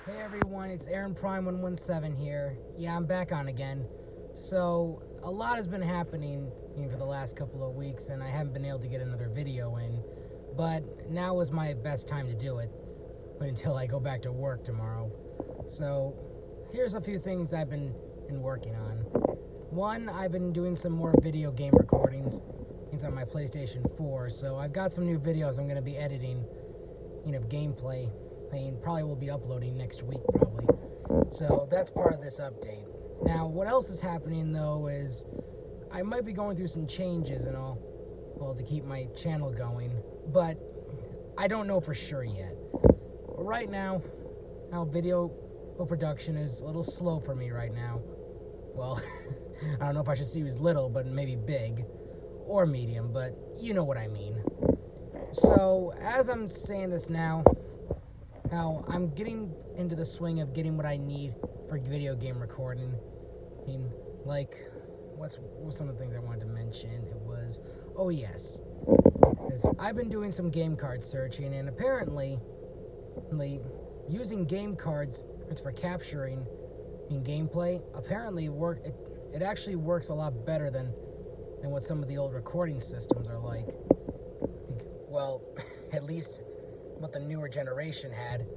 Hey everyone, it's Aaron Prime 117 here. Yeah, I'm back on again. So, a lot has been happening for the last couple of weeks, and I haven't been able to get another video in. But now is my best time to do it, but until I go back to work tomorrow. So, here's a few things I've been working on. One, I've been doing some more video game recordings. It's on my PlayStation 4, so I've got some new videos I'm going to be editing, gameplay. Probably will be uploading next week, probably. So that's part of this update. Now, what else is happening, though, is I might be going through some changes and all, to keep my channel going, but I don't know for sure yet. Right now, video production is a little slow for me right now. Well, I don't know if I should use little, but maybe big, or medium, but you know what I mean. So, as I'm saying this now, I'm getting into the swing of getting what I need for video game recording. What's some of the things I wanted to mention? It was, oh yes, I've been doing some game card searching, and apparently, using game cards for capturing gameplay, apparently it actually works a lot better than what some of the old recording systems are like. Well, at least what the newer generation had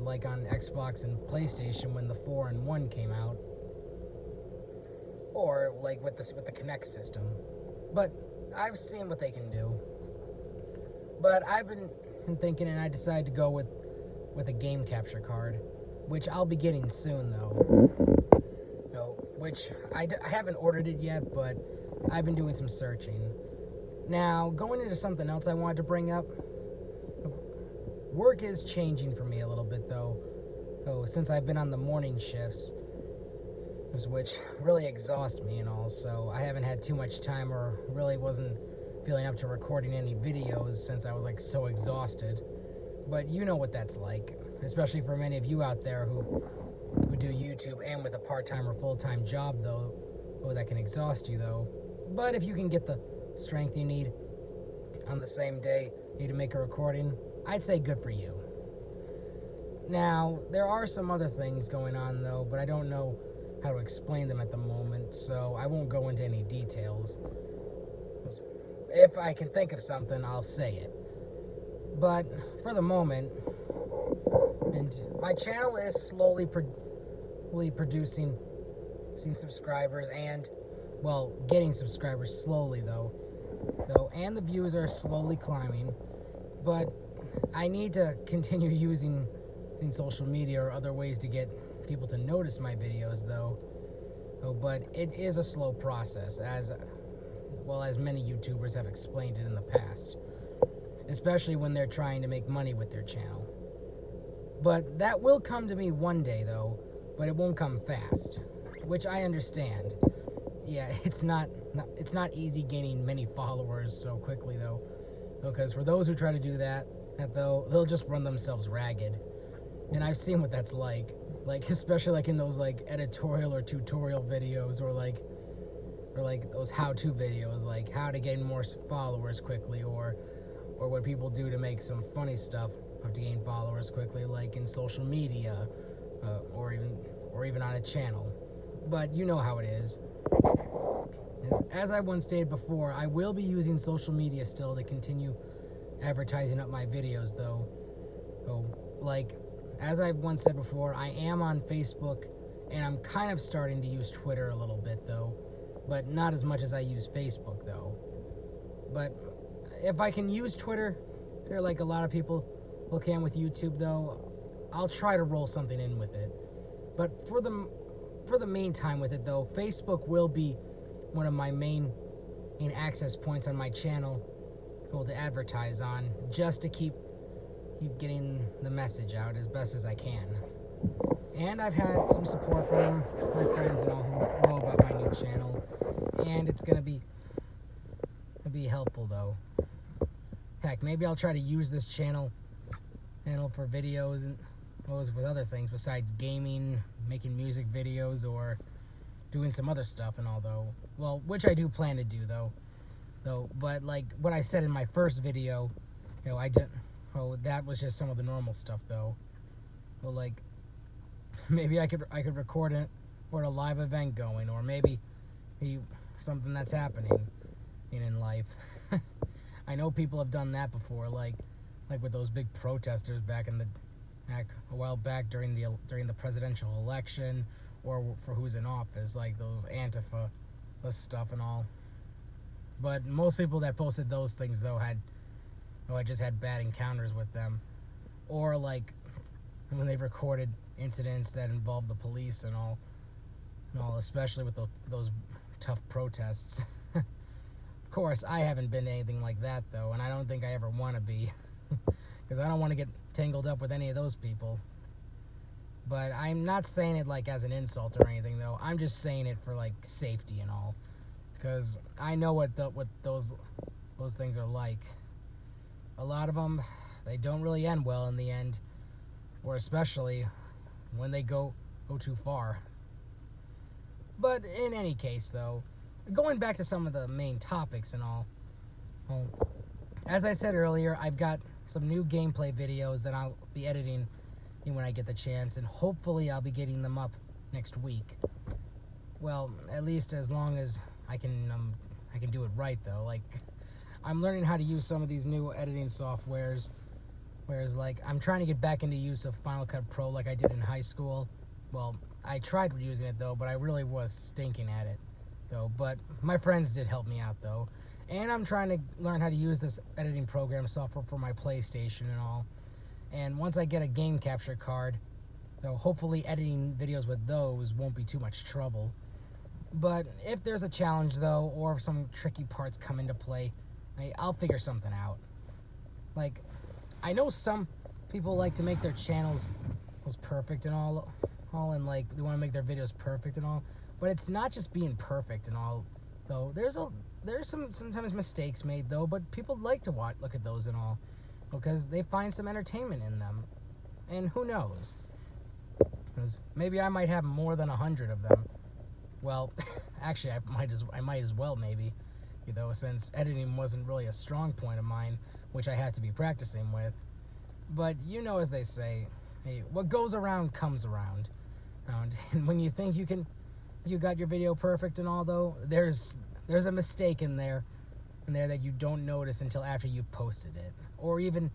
like on Xbox and PlayStation when the 4 and 1 came out, or like with the Kinect system. But I've seen what they can do. But I've been thinking, and I decided to go with a game capture card, which I'll be getting soon though. Which I haven't ordered it yet, but I've been doing some searching. Now, going into something else I wanted to bring up. Work is changing for me a little bit, though, since I've been on the morning shifts, which really exhaust me and all, so I haven't had too much time, or really wasn't feeling up to recording any videos since I was, so exhausted. But you know what that's like, especially for many of you out there who do YouTube and with a part-time or full-time job, though, that can exhaust you, though. But if you can get the strength you need on the same day to make a recording, I'd say good for you. Now, there are some other things going on, though, but I don't know how to explain them at the moment, so I won't go into any details. If I can think of something, I'll say it. But for the moment, and my channel is slowly producing subscribers and, getting subscribers slowly, though, and the views are slowly climbing, but I need to continue using social media or other ways to get people to notice my videos, though. But it is a slow process, as many YouTubers have explained it in the past, especially when they're trying to make money with their channel. But that will come to me one day, though, but it won't come fast, which I understand. Yeah, it's not easy gaining many followers so quickly, though, because for those who try to do that, though, they'll just run themselves ragged. And I've seen what that's like especially in those editorial or tutorial videos, or those how-to videos, like how to gain more followers quickly, or what people do to make some funny stuff to gain followers quickly, like in social media, or even on a channel. But you know how it is. As I once stated before, I will be using social media still to continue advertising up my videos, though. As I've once said before, I am on Facebook, and I'm kind of starting to use Twitter a little bit, though, but not as much as I use Facebook, though. But if I can use Twitter, like a lot of people can with YouTube, though, I'll try to roll something in with it. But for the meantime with it, though, Facebook will be one of my main access points on my channel to advertise on, just to keep getting the message out as best as I can. And I've had some support from my friends and all who know about my new channel, and it's gonna be helpful, though. Heck, maybe I'll try to use this channel for videos and with other things besides gaming, making music videos, or doing some other stuff and all, though. Well, which I do plan to do, though. But like what I said in my first video, that was just some of the normal stuff, though. well, like, maybe I could record it or a live event going, or maybe something that's happening in life. I know people have done that before, like with those big protesters back a while back during the presidential election, or for who's in office, like those Antifa stuff and all. But most people that posted those things though had just had bad encounters with them, or like when they've recorded incidents that involve the police and all, especially with those tough protests. Of course, I haven't been to anything like that though, and I don't think I ever want to be, because I don't want to get tangled up with any of those people. But I'm not saying it like as an insult or anything though. I'm just saying it for like safety and all, because I know what those things are like. A lot of them, they don't really end well in the end, or especially when they go too far. But in any case though, going back to some of the main topics and all, well, as I said earlier, I've got some new gameplay videos that I'll be editing when I get the chance, and hopefully I'll be getting them up next week. Well, at least as long as I can do it right though. Like, I'm learning how to use some of these new editing softwares, whereas like I'm trying to get back into use of Final Cut Pro like I did in high school. Well, I tried using it though, but I really was stinking at it though. But my friends did help me out though, and I'm trying to learn how to use this editing program software for my PlayStation and all. And once I get a game capture card, though, hopefully editing videos with those won't be too much trouble. But if there's a challenge though, or if some tricky parts come into play, I'll figure something out. Like, I know some people like to make their channels perfect and all, and like they want to make their videos perfect and all. But it's not just being perfect and all, though. There's sometimes mistakes made though, but people like to look at those and all, because they find some entertainment in them. And who knows? Because maybe I might have more than 100 of them. Well, actually, I might as well maybe, since editing wasn't really a strong point of mine, which I have to be practicing with. But as they say, hey, what goes around comes around. And when you think you got your video perfect and all though, there's a mistake in there that you don't notice until after you've posted it, or even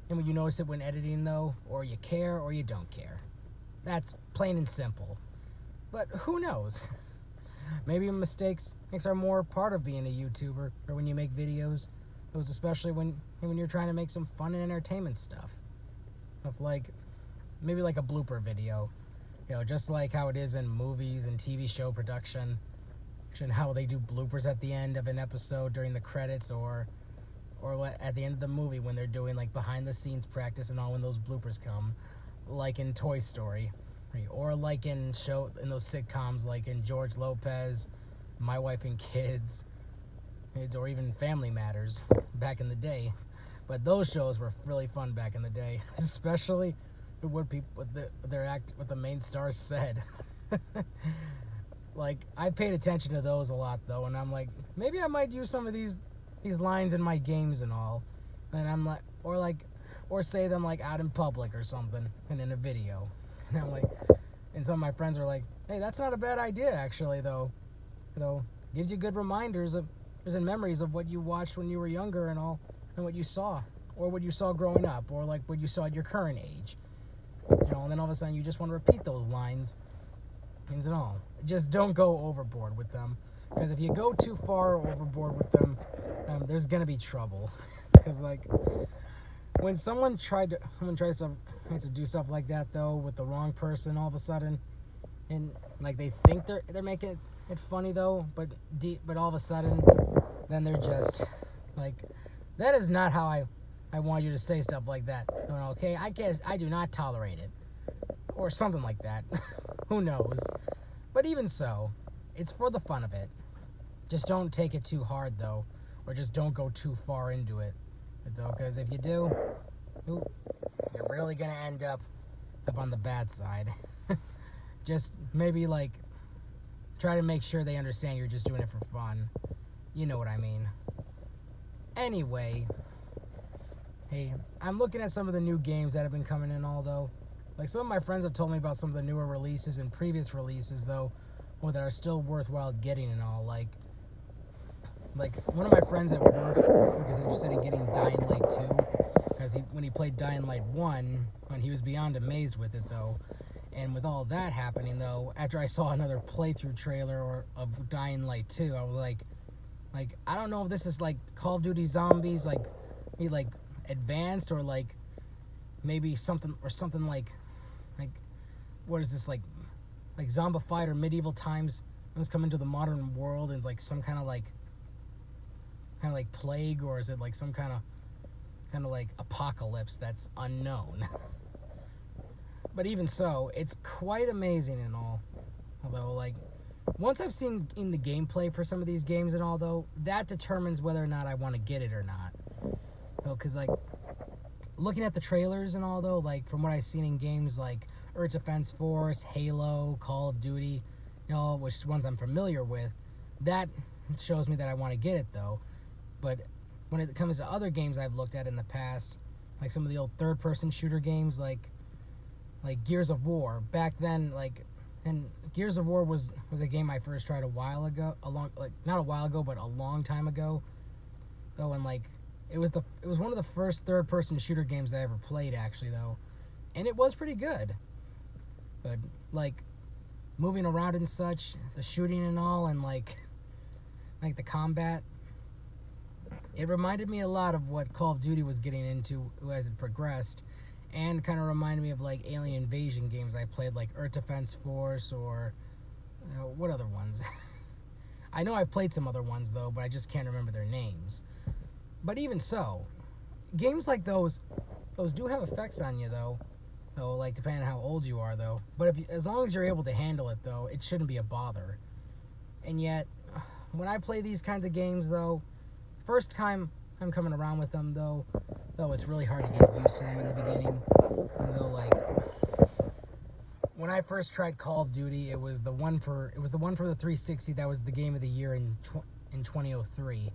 and when you notice it when editing though, or you care or you don't care. That's plain and simple. But who knows? Maybe mistakes are more part of being a YouTuber, or when you make videos, those especially when you're trying to make some fun and entertainment stuff. Of like maybe like a blooper video. Just like how it is in movies and TV show production, and how they do bloopers at the end of an episode during the credits, or at the end of the movie when they're doing like behind the scenes practice and all, when those bloopers come, like in Toy Story, or like in those sitcoms like in George Lopez, My Wife and Kids, or even Family Matters back in the day. But those shows were really fun back in the day, especially what the main stars said. Like, I paid attention to those a lot though, and I'm like, maybe I might use some of these lines in my games and all, and I'm like, or say them like out in public or something, and in a video. And I'm like, and some of my friends are like, hey, that's not a bad idea actually though. Gives you good reminders and memories of what you watched when you were younger and all, and what you saw, or what you saw growing up, or like what you saw at your current age. And then all of a sudden you just want to repeat those lines and all. Just don't go overboard with them, because if you go too far overboard with them, there's gonna be trouble. Because like when someone tries to do stuff like that though with the wrong person all of a sudden, and like they think they're making it funny though, but all of a sudden then they're just like, that is not how I want you to say stuff like that. Okay, I do not tolerate it, or something like that. Who knows? But even so, it's for the fun of it. Just don't take it too hard though, or just don't go too far into it though, because if you do, you're really gonna end up on the bad side. Just maybe like try to make sure they understand you're just doing it for fun. You know what I mean. Anyway, hey, I'm looking at some of the new games that have been coming in all though, Like, some of my friends have told me about some of the newer releases and previous releases, though, or that are still worthwhile getting and all. Like one of my friends at work is interested in getting Dying Light 2, because when he played Dying Light 1, when he was beyond amazed with it, though. And with all that happening, though, after I saw another playthrough trailer of Dying Light 2, I was like, I don't know if this is like Call of Duty Zombies, like advanced, or like maybe something like what is this, like zombified or medieval times. It was coming to the modern world, and it's like some kind of like plague, or is it like some kind of like apocalypse that's unknown. But even so, it's quite amazing and all. Although, like, once I've seen in the gameplay for some of these games and all, though, that determines whether or not I want to get it or not. Because, like, looking at the trailers and all, though, like, from what I've seen in games like Earth Defense Force, Halo, Call of Duty, you know, which ones I'm familiar with, that shows me that I want to get it, though. But when it comes to other games I've looked at in the past, like some of the old third-person shooter games, like Gears of War, back then, and Gears of War was a game I first tried a while ago, not a while ago, but a long time ago, though, and like it was one of the first third-person shooter games I ever played, actually, though, and it was pretty good. But like moving around and such, the shooting and all, and like the combat, it reminded me a lot of what Call of Duty was getting into as it progressed, and kind of reminded me of like alien invasion games I played, like Earth Defense Force, or what other ones? I know I've played some other ones, though, but I just can't remember their names. But even so, games like those do have effects on you, though, like depending on how old you are, though. But as long as you're able to handle it, though, it shouldn't be a bother. And yet, when I play these kinds of games, though, first time I'm coming around with them, though it's really hard to get used to them in the beginning. And though, like, when I first tried Call of Duty, it was the one for the 360 that was the game of the year in 2003,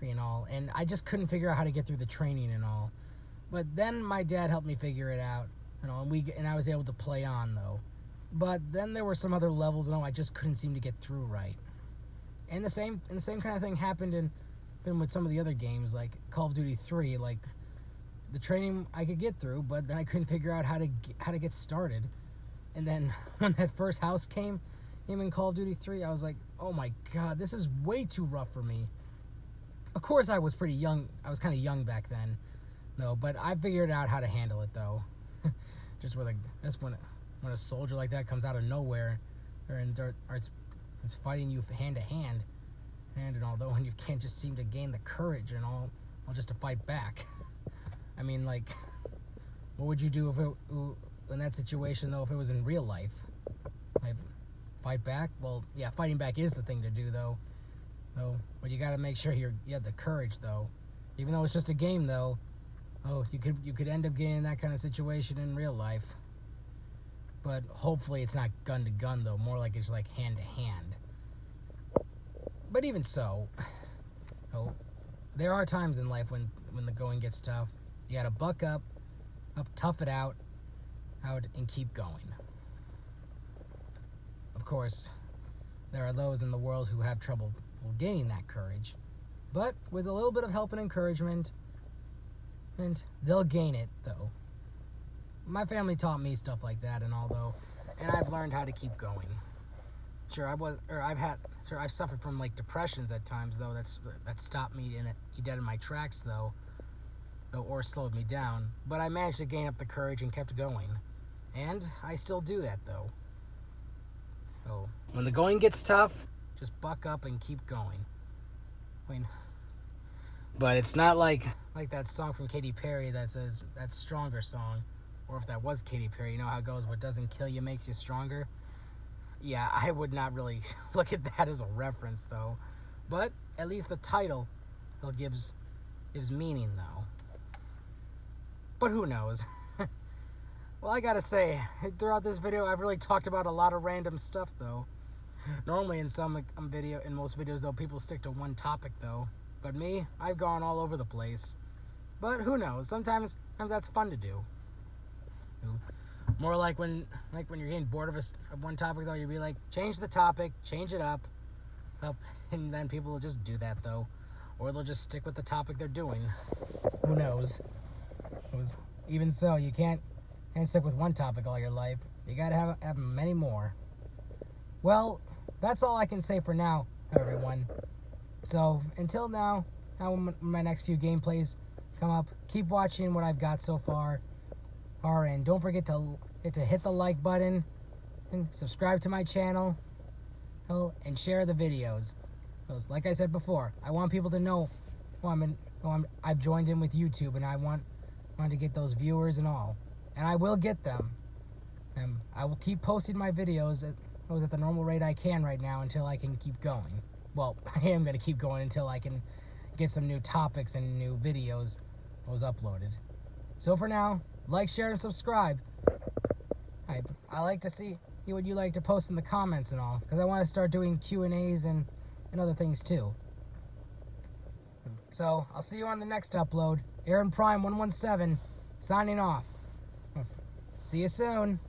and all. And I just couldn't figure out how to get through the training and all. But then my dad helped me figure it out, and all, and I was able to play on, though. But then there were some other levels and all I just couldn't seem to get through right. And the same kind of thing happened with some of the other games, like Call of Duty 3. Like, the training I could get through, but then I couldn't figure out how to get started. And then when that first house came in Call of Duty 3, I was like, oh my god, this is way too rough for me. Of course, I was pretty young. I was kind of young back then, though. But I figured out how to handle it, though. just when a soldier like that comes out of nowhere, and it's fighting you hand to hand. And although when you can't just seem to gain the courage and all just to fight back. I mean, like, what would you do in that situation, though, if it was in real life? Like, fight back? Well, yeah, fighting back is the thing to do, though. But you got to make sure you have the courage, though. Even though it's just a game, though. Oh, you could end up getting in that kind of situation in real life. But hopefully it's not gun to gun, though. More like it's like hand to hand. But even so, there are times in life when the going gets tough. You gotta buck up, tough it out, and keep going. Of course, there are those in the world who have trouble gaining that courage. But with a little bit of help and encouragement, and they'll gain it, though. My family taught me stuff like that and all, though, and I've learned how to keep going. I've suffered from like depressions at times, though. That stopped me dead in my tracks, though, or slowed me down. But I managed to gain up the courage and kept going, and I still do that, though. So when the going gets tough, just buck up and keep going. But it's not like that song from Katy Perry that says, that Stronger song, or if that was Katy Perry, you know how it goes, what doesn't kill you makes you stronger. Yeah, I would not really look at that as a reference, though. But at least the title gives meaning, though. But who knows? Well, I gotta say, throughout this video, I've really talked about a lot of random stuff, though. Normally in most videos, though, people stick to one topic, though. But me, I've gone all over the place. But who knows? Sometimes that's fun to do. More like when you're getting bored of one topic, though, you'd be like, change the topic, change it up, and then people will just do that, though. Or they'll just stick with the topic they're doing. Who knows? Even so, you can't stick with one topic all your life. You gotta have many more. Well, that's all I can say for now, everyone. So, until now, when my next few gameplays come up, keep watching what I've got so far. And don't forget to hit the like button and subscribe to my channel and share the videos. Because like I said before, I want people to know I've joined in with YouTube, and I want to get those viewers and all. And I will get them. I will keep posting my videos at the normal rate I can right now until I can keep going. Well, I am going to keep going until I can get some new topics and new videos uploaded. So for now, like, share, and subscribe. I like to see what you like to post in the comments and all, because I want to start doing Q&As and other things too. So, I'll see you on the next upload. Aaron Prime 117, signing off. See you soon.